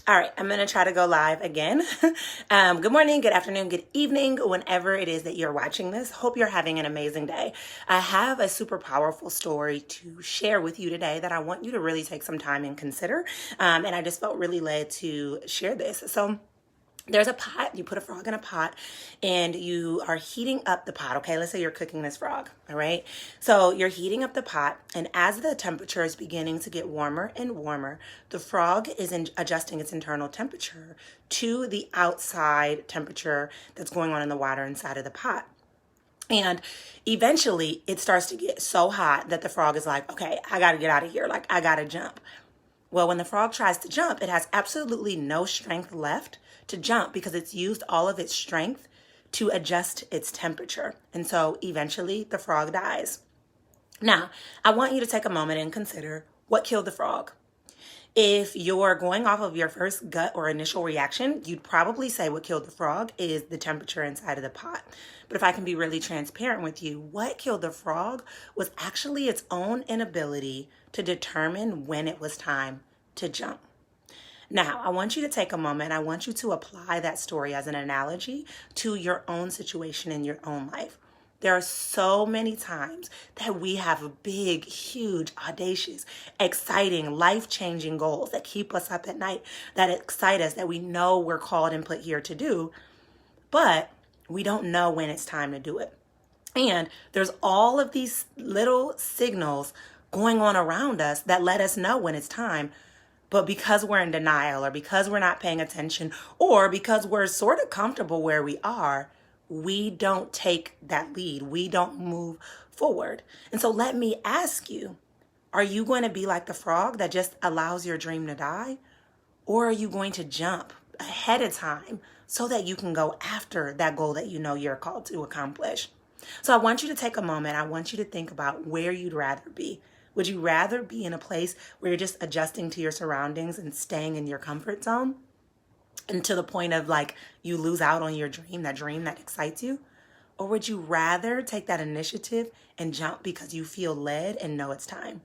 All right, I'm going to try to go live again. Good morning, good afternoon, good evening, whenever it is that you're watching this. Hope you're having an amazing day. I have a super powerful story to share with you today that I want you to really take some time and consider. And I just felt really led to share this. So there's a pot, you put a frog in a pot and you are heating up the pot. Okay, let's say you're cooking this frog, all right? So you're heating up the pot, and as the temperature is beginning to get warmer and warmer, the frog is adjusting its internal temperature to the outside temperature that's going on in the water inside of the pot. And eventually it starts to get so hot that the frog is like, okay, I got to get out of here. Like, I got to jump. Well, when the frog tries to jump, it has absolutely no strength left to jump because it's used all of its strength to adjust its temperature. And so eventually the frog dies. Now, I want you to take a moment and consider what killed the frog. If you're going off of your first gut or initial reaction, you'd probably say what killed the frog is the temperature inside of the pot. But if I can be really transparent with you, what killed the frog was actually its own inability to determine when it was time to jump. Now, I want you to take a moment. I want you to apply that story as an analogy to your own situation in your own life. There are so many times that we have big, huge, audacious, exciting, life-changing goals that keep us up at night, that excite us, that we know we're called and put here to do, but we don't know when it's time to do it. And there's all of these little signals going on around us that let us know when it's time. But because we're in denial, or because we're not paying attention, or because we're sort of comfortable where we are, we don't take that lead. We don't move forward. And so let me ask you, are you going to be like the frog that just allows your dream to die? Or are you going to jump ahead of time so that you can go after that goal that you know you're called to accomplish? So I want you to take a moment. I want you to think about where you'd rather be. Would you rather be in a place where you're just adjusting to your surroundings and staying in your comfort zone? And to the point of like you lose out on your dream that excites you? Or would you rather take that initiative and jump because you feel led and know it's time?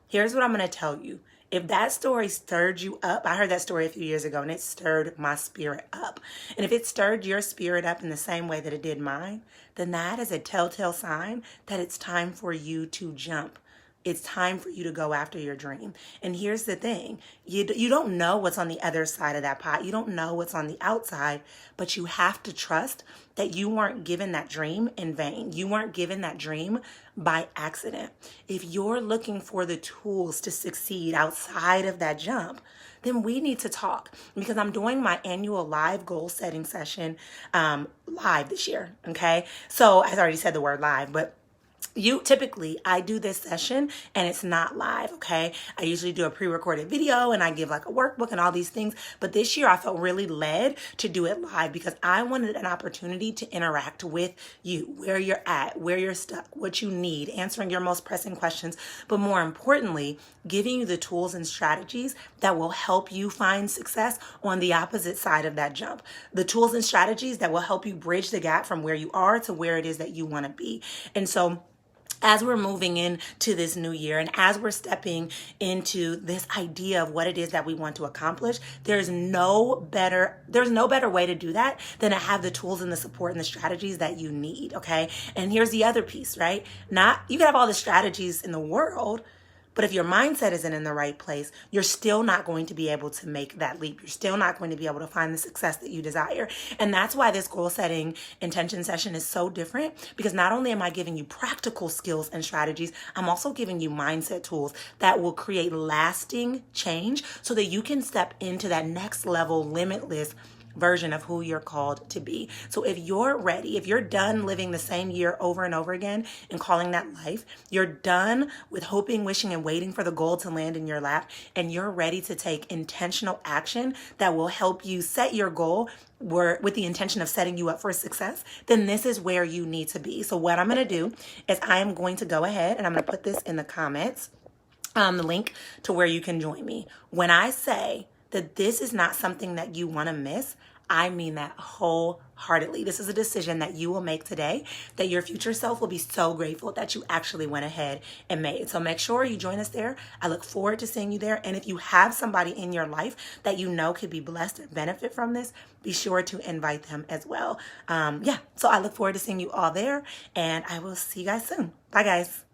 Here's what I'm going to tell you. If that story stirred you up, I heard that story a few years ago and it stirred my spirit up. And if it stirred your spirit up in the same way that it did mine, then that is a telltale sign that it's time for you to jump. It's time for you to go after your dream. And here's the thing. You don't know what's on the other side of that pot. You don't know what's on the outside, but you have to trust that you weren't given that dream in vain. You weren't given that dream by accident. If you're looking for the tools to succeed outside of that jump, then we need to talk, because I'm doing my annual live goal setting session live this year. Okay. So I already said the word live, but I do this session and it's not live, okay? I usually do a pre-recorded video and I give like a workbook and all these things. But this year I felt really led to do it live because I wanted an opportunity to interact with you, where you're at, where you're stuck, what you need, answering your most pressing questions, but more importantly, giving you the tools and strategies that will help you find success on the opposite side of that jump. The tools and strategies that will help you bridge the gap from where you are to where it is that you want to be. And so as we're moving into this new year and as we're stepping into this idea of what it is that we want to accomplish, there's no better way to do that than to have the tools and the support and the strategies that you need, okay? And here's the other piece, right? You can have all the strategies in the world, but if your mindset isn't in the right place, you're still not going to be able to make that leap. You're still not going to be able to find the success that you desire. And that's why this goal setting intention session is so different, because not only am I giving you practical skills and strategies, I'm also giving you mindset tools that will create lasting change so that you can step into that next level, limitless version of who you're called to be. So if you're ready, if you're done living the same year over and over again and calling that life, you're done with hoping, wishing, and waiting for the goal to land in your lap, and you're ready to take intentional action that will help you set your goal with the intention of setting you up for success, then this is where you need to be. So what I'm going to do is I am going to go ahead and I'm going to put this in the comments, the link to where you can join me. When I say that this is not something that you want to miss, I mean that wholeheartedly. This is a decision that you will make today that your future self will be so grateful that you actually went ahead and made. So make sure you join us there. I look forward to seeing you there. And if you have somebody in your life that you know could be blessed and benefit from this, be sure to invite them as well. So I look forward to seeing you all there, and I will see you guys soon. Bye, guys.